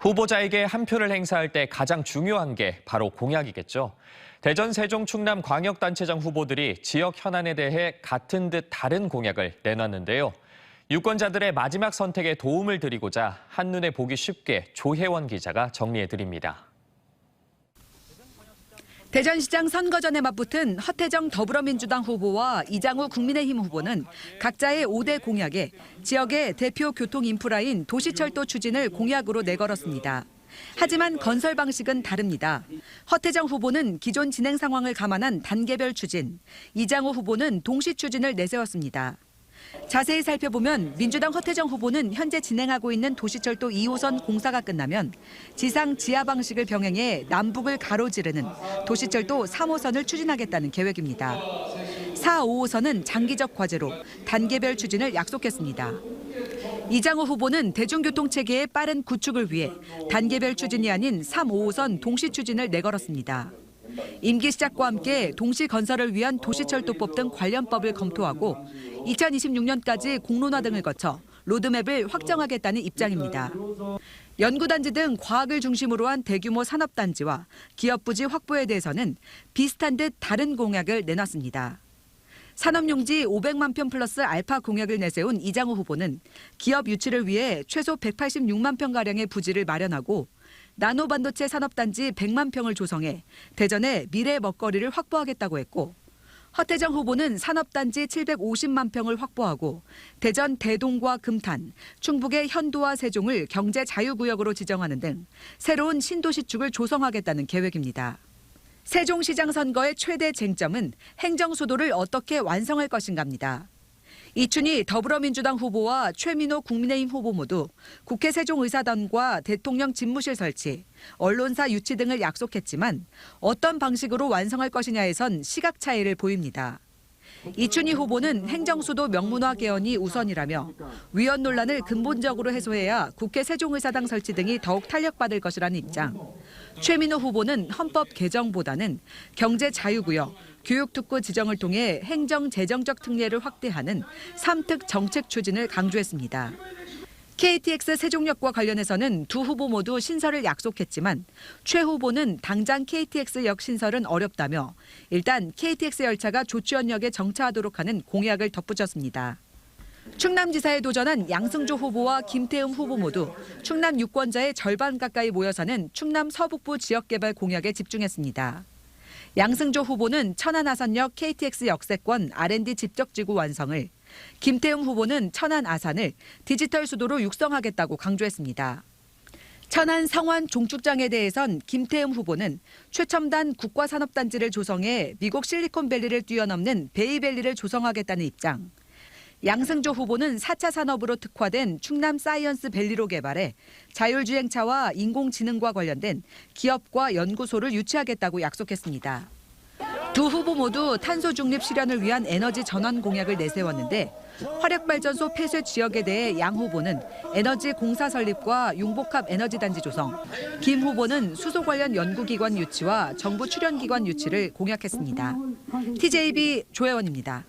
후보자에게 한 표를 행사할 때 가장 중요한 게 바로 공약이겠죠. 대전, 세종, 충남 광역단체장 후보들이 지역 현안에 대해 같은 듯 다른 공약을 내놨는데요. 유권자들의 마지막 선택에 도움을 드리고자 한눈에 보기 쉽게 조혜원 기자가 정리해드립니다. 대전시장 선거 전에 맞붙은 허태정 더불어민주당 후보와 이장우 국민의힘 후보는 각자의 5대 공약에 지역의 대표 교통 인프라인 도시철도 추진을 공약으로 내걸었습니다. 하지만 건설 방식은 다릅니다. 허태정 후보는 기존 진행 상황을 감안한 단계별 추진, 이장우 후보는 동시 추진을 내세웠습니다. 자세히 살펴보면 민주당 허태정 후보는 현재 진행하고 있는 도시철도 2호선 공사가 끝나면 지상 지하 방식을 병행해 남북을 가로지르는 도시철도 3호선을 추진하겠다는 계획입니다. 4, 5호선은 장기적 과제로 단계별 추진을 약속했습니다. 이장우 후보는 대중교통 체계의 빠른 구축을 위해 단계별 추진이 아닌 3, 5호선 동시 추진을 내걸었습니다. 임기 시작과 함께 동시 건설을 위한 도시철도법 등 관련법을 검토하고 2026년까지 공론화 등을 거쳐 로드맵을 확정하겠다는 입장입니다. 연구단지 등 과학을 중심으로 한 대규모 산업단지와 기업 부지 확보에 대해서는 비슷한 듯 다른 공약을 내놨습니다. 산업용지 500만 평 플러스 알파 공약을 내세운 이장우 후보는 기업 유치를 위해 최소 186만 평가량의 부지를 마련하고 나노반도체 산업단지 100만 평을 조성해 대전의 미래 먹거리를 확보하겠다고 했고, 허태정 후보는 산업단지 750만 평을 확보하고 대전 대동과 금탄, 충북의 현도와 세종을 경제 자유구역으로 지정하는 등 새로운 신도시축을 조성하겠다는 계획입니다. 세종시장 선거의 최대 쟁점은 행정수도를 어떻게 완성할 것인가입니다. 이춘희 더불어민주당 후보와 최민호 국민의힘 후보 모두 국회 세종의사당과 대통령 집무실 설치, 언론사 유치 등을 약속했지만 어떤 방식으로 완성할 것이냐에선 시각 차이를 보입니다. 이춘희 후보는 행정수도 명문화 개헌이 우선이라며 위헌 논란을 근본적으로 해소해야 국회 세종의사당 설치 등이 더욱 탄력받을 것이라는 입장. 최민호 후보는 헌법 개정보다는 경제 자유구역, 교육특구 지정을 통해 행정 재정적 특례를 확대하는 3특 정책 추진을 강조했습니다. KTX 세종역과 관련해서는 두 후보 모두 신설을 약속했지만 최 후보는 당장 KTX역 신설은 어렵다며 일단 KTX 열차가 조치원역에 정차하도록 하는 공약을 덧붙였습니다. 충남지사에 도전한 양승조 후보와 김태흠 후보 모두 충남 유권자의 절반 가까이 모여 사는 충남 서북부 지역개발 공약에 집중했습니다. 양승조 후보는 천안 아산역 KTX 역세권 R&D 집적지구 완성을, 김태흠 후보는 천안 아산을 디지털 수도로 육성하겠다고 강조했습니다. 천안 성완 종축장에 대해선 김태흠 후보는 최첨단 국가산업단지를 조성해 미국 실리콘밸리를 뛰어넘는 베이밸리를 조성하겠다는 입장, 양승조 후보는 4차 산업으로 특화된 충남 사이언스 밸리로 개발해 자율주행차와 인공지능과 관련된 기업과 연구소를 유치하겠다고 약속했습니다. 두 후보 모두 탄소 중립 실현을 위한 에너지 전환 공약을 내세웠는데 화력발전소 폐쇄 지역에 대해 양 후보는 에너지 공사 설립과 융복합 에너지단지 조성, 김 후보는 수소 관련 연구기관 유치와 정부 출연기관 유치를 공약했습니다. TJB 조혜원입니다.